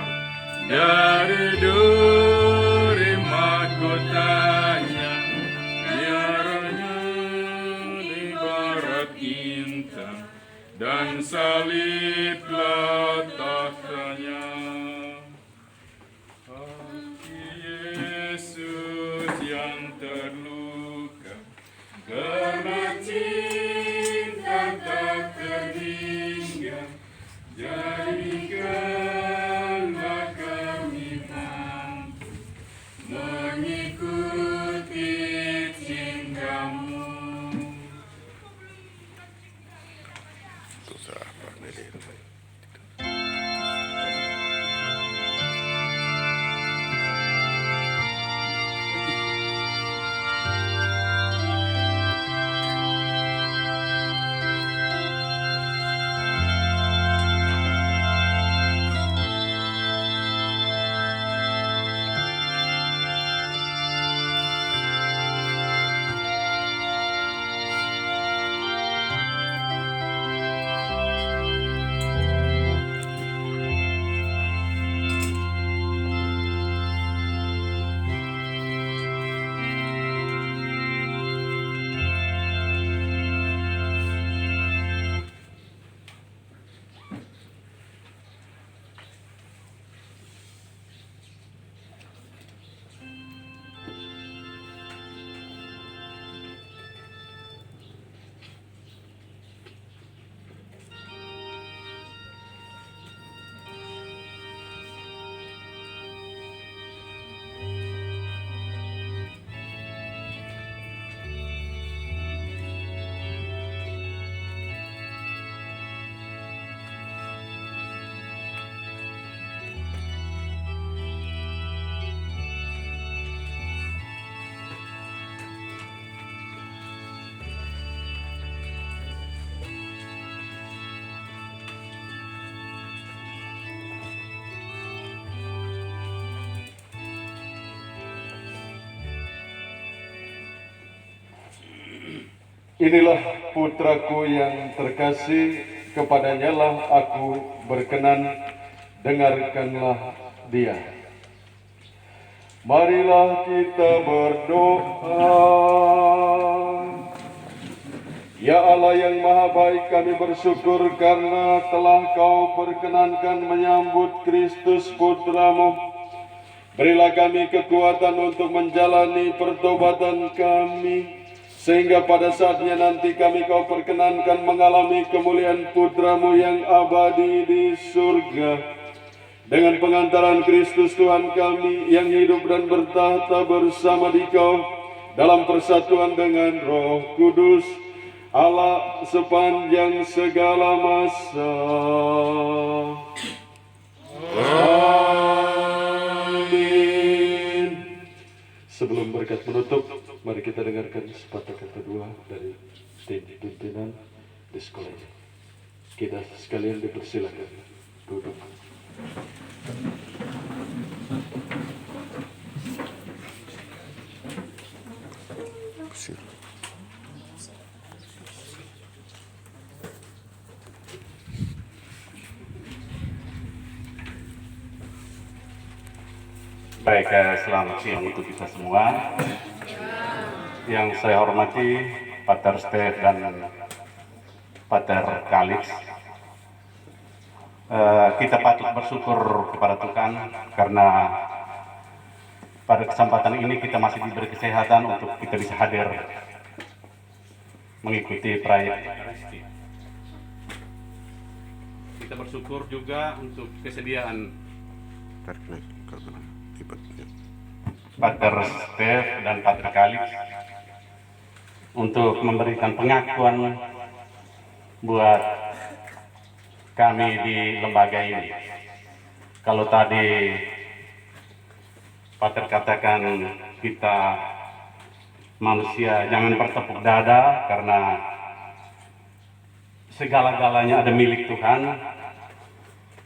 dari duri mahkotanya, biaranya ibarat bintang, dan saliblah tahtanya. Kaki Yesus yang terluka, karena cinta tak terhingga, jadikanlah kami mampu mengikuti cinta-Mu. Susah Pak Nedi. Inilah putraku yang terkasih, kepadanya lah aku berkenan, dengarkanlah dia. Marilah kita berdoa. Ya Allah yang maha baik, kami bersyukur karena telah Kau perkenankan menyambut Kristus Putramu. Berilah kami kekuatan untuk menjalani pertobatan kami, sehingga pada saatnya nanti Kau perkenankan mengalami kemuliaan Putramu yang abadi di surga. Dengan pengantaran Kristus Tuhan kami yang hidup dan bertahta bersama di Kau dalam persatuan dengan Roh Kudus, Allah sepanjang segala masa. Amin. Sebelum berkat menutup, mari kita dengarkan sepatah kata doa dari tim pimpinan di sekolah ini. Kita sekalian dipersilakan duduk. Baik, selamat siang untuk kita semua. Yang saya hormati Pater Stef dan Pater Kalix. Kita patut bersyukur kepada Tuhan karena pada kesempatan ini kita masih diberi kesehatan untuk kita bisa hadir mengikuti perayaan Ekaristi. Kita bersyukur juga untuk kesediaan Pater Stef dan Pater Kalix untuk memberikan pengakuan buat kami di lembaga ini. Kalau tadi Pater katakan kita manusia jangan bertepuk dada karena segala-galanya ada milik Tuhan.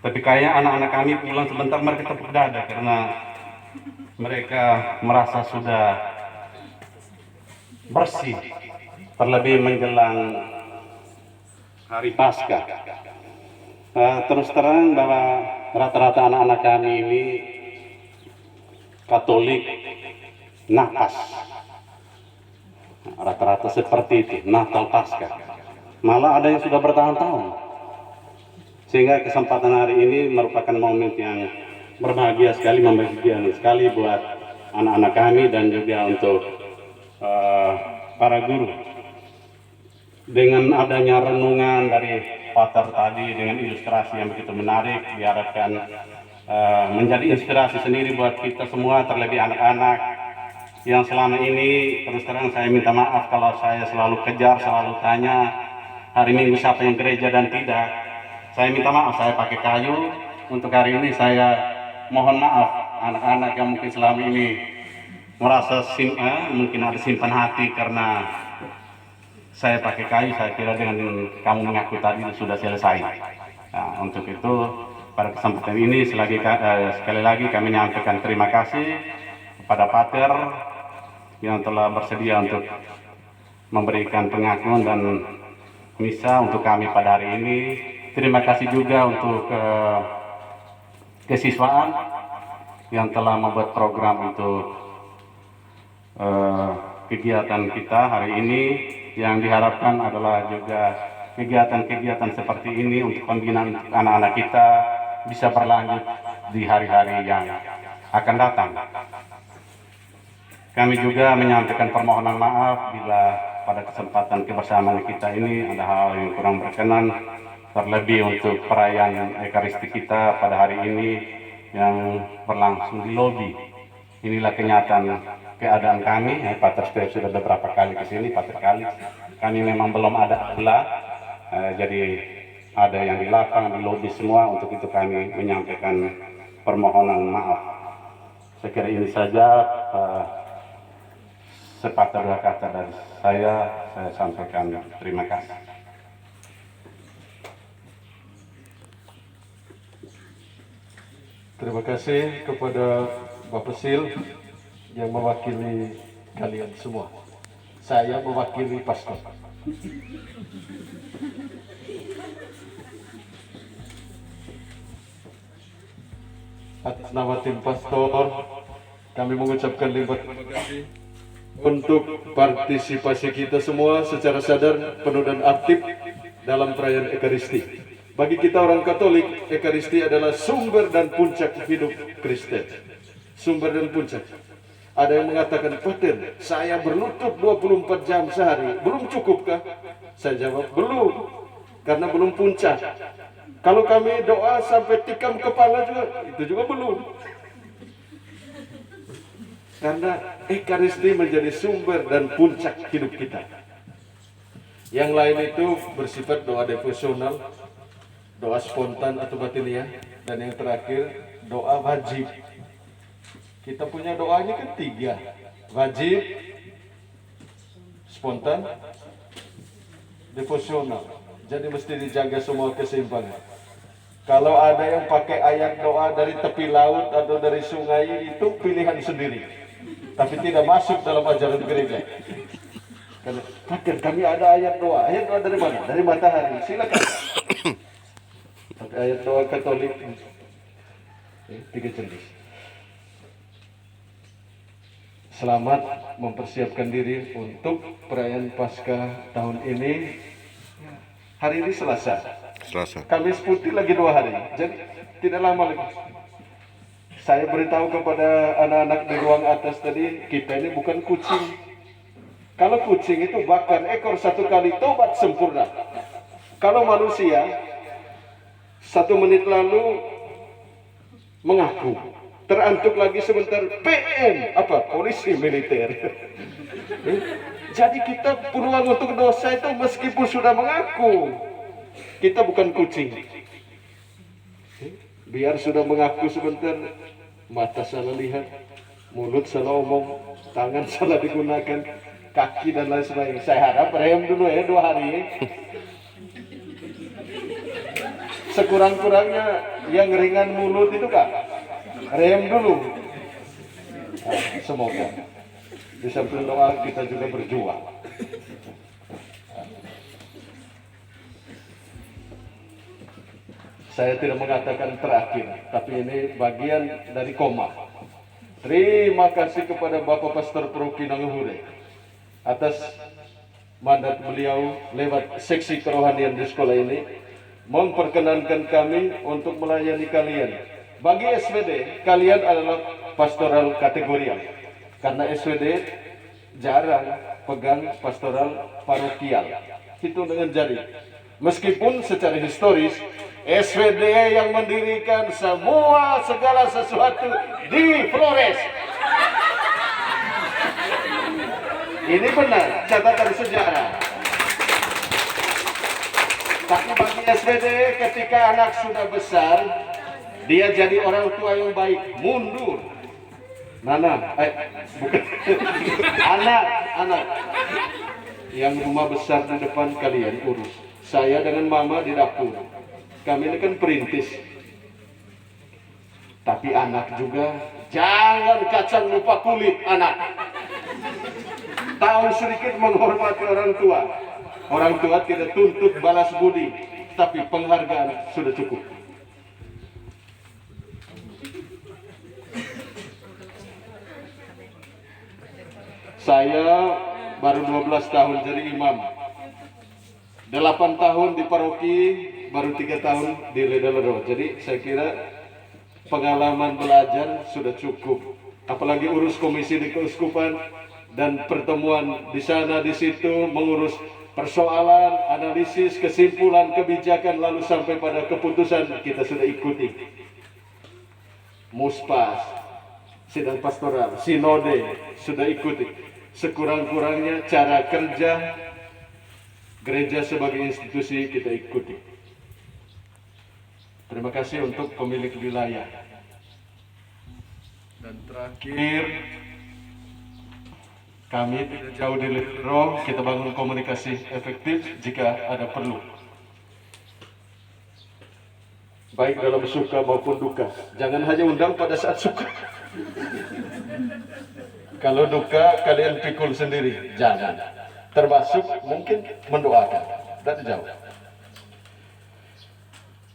Tapi kayak anak-anak kami pulang sebentar mereka tepuk dada karena mereka merasa sudah bersih, terlebih menjelang hari Paskah. Terus terang bahwa rata-rata anak-anak kami ini Katolik Napas, rata-rata seperti itu, Natal Paskah. Malah ada yang sudah bertahun-tahun. Sehingga kesempatan hari ini merupakan momen yang berbahagia sekali, membahagiakan sekali buat anak-anak kami dan juga untuk para guru. Dengan adanya renungan dari Pater tadi dengan ilustrasi yang begitu menarik, diharapkan menjadi inspirasi sendiri buat kita semua, terlebih anak-anak yang selama ini terus terang saya minta maaf kalau saya selalu kejar, selalu tanya hari Minggu siapa yang gereja dan tidak. Saya minta maaf, saya pakai kayu. Untuk hari ini saya mohon maaf anak-anak yang mungkin selama ini merasa mungkin ada simpan hati karena saya pakai kayu. Saya kira dengan kamu mengaku tadi sudah selesai. Nah, untuk itu pada kesempatan ini sekali lagi kami menyampaikan terima kasih kepada Pater yang telah bersedia untuk memberikan pengakuan dan misa untuk kami pada hari ini. Terima kasih juga untuk kesiswaan yang telah membuat program untuk kegiatan kita hari ini, yang diharapkan adalah juga kegiatan-kegiatan seperti ini untuk pembinaan anak-anak kita bisa berlanjut di hari-hari yang akan datang. Kami juga menyampaikan permohonan maaf bila pada kesempatan kebersamaan kita ini ada hal yang kurang berkenan, terlebih untuk perayaan Ekaristi kita pada hari ini yang berlangsung di lobi. Inilah kenyataan keadaan kami. Pater Stef sudah beberapa kali ke sini, Pater kali. Kami memang belum ada aula, jadi ada yang di lapang, di lobi semua. Untuk itu kami menyampaikan permohonan maaf. Saya kira ini saja sepatah dua kata dari saya sampaikan terima kasih. Terima kasih kepada Bapak Sil yang mewakili kalian semua. Saya mewakili pastor. Atas nama tim pastor, kami mengucapkan limpah terima kasih untuk partisipasi kita semua secara sadar, penuh dan aktif dalam perayaan Ekaristi. Bagi kita orang Katolik, Ekaristi adalah sumber dan puncak hidup Kristen. Sumber dan puncak. Ada yang mengatakan, Pater, saya berlutut 24 jam sehari, belum cukupkah? Saya jawab, belum, karena belum puncak. Kalau kami doa sampai tikam kepala juga, itu juga belum. Karena Ekaristi menjadi sumber dan puncak hidup kita. Yang lain itu bersifat doa devosional, doa spontan atau batiniah, dan yang terakhir doa wajib. Kita punya doanya kan 3, wajib, spontan, devosional. Jadi mesti dijaga semua keseimbangan. Kalau ada yang pakai ayat doa dari tepi laut atau dari sungai, itu pilihan sendiri, tapi tidak masuk dalam ajaran gereja. Karena Pater, kami ada ayat doa. Ayat doa dari mana? Dari matahari. Silakan. Ayat doa Katolik 3 jenis. Selamat mempersiapkan diri untuk perayaan Paskah tahun ini. Hari ini Selasa. Kamis Putih lagi 2 hari. Jadi tidak lama lagi. Saya beritahu kepada anak-anak di ruang atas tadi, kita ini bukan kucing. Kalau kucing itu bakar ekor 1 kali tobat sempurna. Kalau manusia 1 menit lalu mengaku, terantuk lagi sebentar, PM, apa? Polisi militer. Jadi kita peluang untuk dosa itu meskipun sudah mengaku, kita bukan kucing. Biar sudah mengaku sebentar, mata salah lihat, mulut salah omong, tangan salah digunakan, kaki dan lain sebagainya. Saya harap rem dulu ya 2 hari. sekurang-kurangnya yang ringan mulut itu Kak, rem dulu. Nah, semoga di samping doa kita juga berjuang. Saya tidak mengatakan terakhir, tapi ini bagian dari koma. Terima kasih kepada Bapak Pastor Paroki Nangahure atas mandat beliau lewat seksi kerohanian di sekolah ini memperkenankan kami untuk melayani kalian. Bagi SWD, kalian adalah pastoral kategorial. Karena SWD jarang pegang pastoral parokial. Hitung dengan jari. Meskipun secara historis SWD yang mendirikan segala sesuatu di Flores. Ini benar, catatan sejarah. Tapi bagi SWD ketika anak sudah besar, dia jadi orang tua yang baik, mundur. Bukan. Anak yang rumah besar di depan kalian urus. Saya dengan mama di dapur. Kami ini kan perintis. Tapi anak juga, jangan kacang lupa kulit anak. Tahu sedikit menghormati orang tua. Orang tua tidak tuntut balas budi, tapi penghargaan sudah cukup. Saya baru 12 tahun jadi imam. 8 tahun di paroki, baru 3 tahun di Ledalero. Jadi saya kira pengalaman belajar sudah cukup. Apalagi urus komisi di keuskupan dan pertemuan di sana di situ mengurus persoalan, analisis, kesimpulan, kebijakan lalu sampai pada keputusan kita sudah ikuti. Muspas, sidang pastoral, sinode sudah ikuti. Sekurang-kurangnya cara kerja gereja sebagai institusi kita ikuti. Terima kasih untuk pemilik wilayah. Dan terakhir, kami tidak jauh di Ledro, kita bangun komunikasi efektif jika ada perlu. Baik dalam suka maupun duka. Jangan hanya undang pada saat suka. Kalau duka kalian pikul sendiri, jangan. Termasuk mungkin mendoakan, tidak jauh.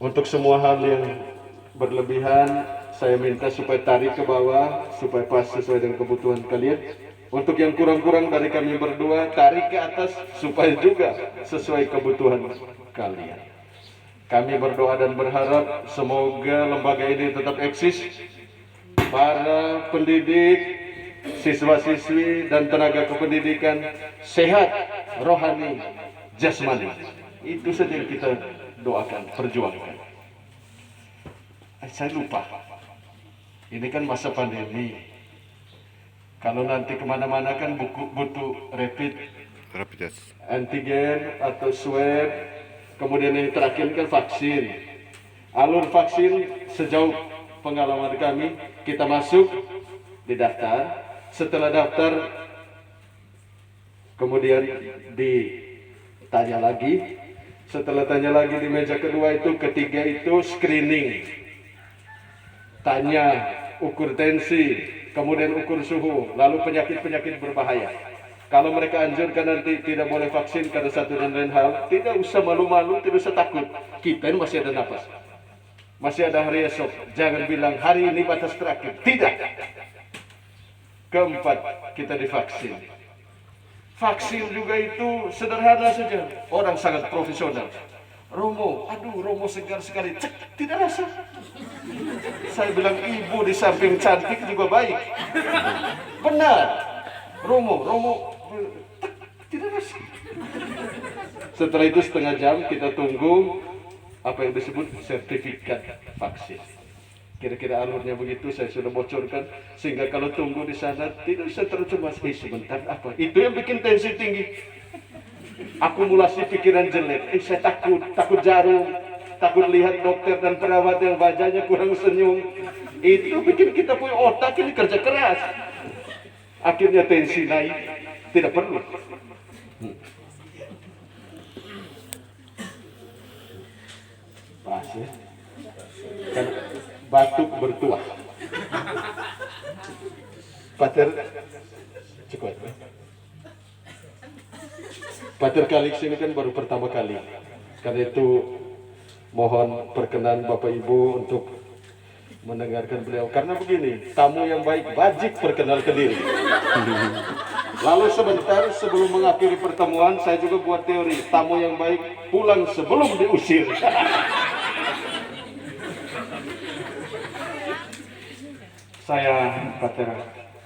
Untuk semua hal yang berlebihan, saya minta supaya tarik ke bawah, supaya pas sesuai dengan kebutuhan kalian. Untuk yang kurang-kurang dari kami berdua, tarik ke atas, supaya juga sesuai kebutuhan kalian. Kami berdoa dan berharap semoga lembaga ini tetap eksis. Para pendidik, siswa-siswi dan tenaga kependidikan sehat, rohani, jasmani. Itu saja yang kita doakan, perjuangkan. Saya lupa, ini kan masa pandemi. Kalau nanti kemana-mana kan butuh rapid test, antigen atau swab. Kemudian yang terakhir kan vaksin. Alur vaksin sejauh pengalaman kami, kita masuk, didaftar. Setelah daftar, kemudian ditanya lagi. Setelah tanya lagi di meja kedua itu, ketiga itu screening. Tanya, ukur tensi, kemudian ukur suhu, lalu penyakit-penyakit berbahaya. Kalau mereka anjurkan nanti tidak boleh vaksin karena satu dan lain hal, tidak usah malu-malu, tidak usah takut. Kita ini masih ada napas. Masih ada hari esok. Jangan bilang hari ini batas terakhir. Tidak. Keempat, kita divaksin. Vaksin juga itu sederhana saja. Orang sangat profesional. Romo, aduh Romo segar sekali. Cek, tidak rasa. Saya bilang ibu di samping cantik juga baik. Benar. Romo, tidak rasa. Setelah itu setengah jam kita tunggu apa yang disebut sertifikat vaksin. Kira-kira alurnya begitu, saya sudah bocorkan sehingga kalau tunggu di sana tidak usah tercemas. Sebentar apa? Itu yang bikin tensi tinggi. Akumulasi pikiran jelek. Saya takut jarum, takut lihat dokter dan perawat yang wajahnya kurang senyum. Itu bikin kita punya otak ini kerja keras. Akhirnya tensi naik, tidak perlu. emas ya. Kan batuk bertuah. Pater cukup. Pater Kalix ini kan baru pertama kali. Karena itu mohon perkenan Bapak Ibu untuk mendengarkan beliau. Karena begini, tamu yang baik wajib perkenalkan diri. Lalu sebentar sebelum mengakhiri pertemuan, saya juga buat teori. Tamu yang baik pulang sebelum diusir. Saya Pater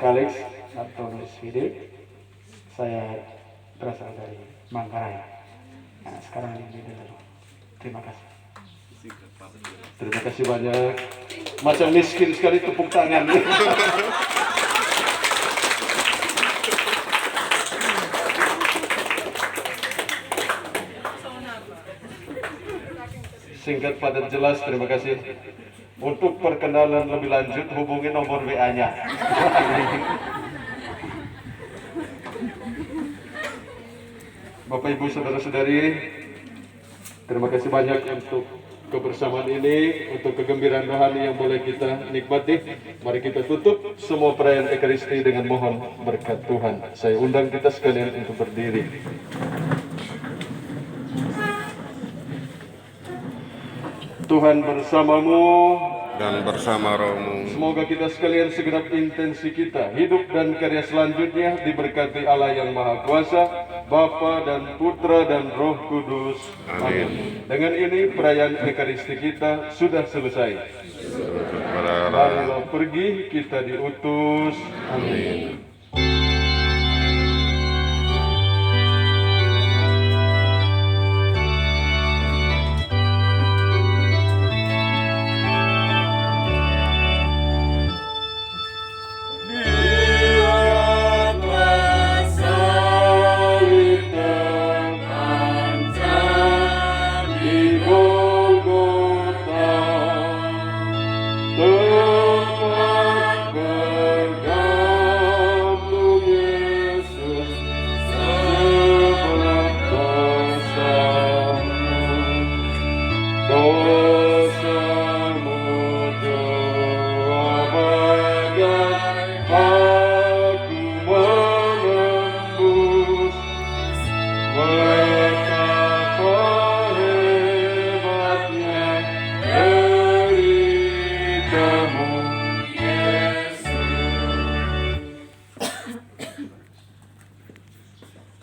Kalix atau SPD. Saya berasal dari Manggarai. Nah, sekarang ini dulu. Terima kasih. Terima kasih banyak. Macam miskin sekali tepuk tangan. Singkat padat jelas, terima kasih. Untuk perkenalan lebih lanjut, hubungi nomor WA-nya. Bapak Ibu saudara-saudari, terima kasih banyak untuk kebersamaan ini, untuk kegembiraan rohani yang boleh kita nikmati. Mari kita tutup semua perayaan Ekaristi dengan mohon berkat Tuhan. Saya undang kita sekalian untuk berdiri. Tuhan bersamamu dan bersama rohmu. Semoga kita sekalian segenap intensi kita, hidup dan karya selanjutnya diberkati Allah yang Maha Kuasa, Bapa dan Putra dan Roh Kudus. Amin. Dengan ini perayaan Ekaristi kita sudah selesai. Marilah pergi, kita diutus. Amin.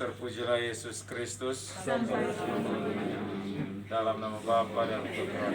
Terpujilah Yesus Kristus. Dalam nama Bapa dan Putra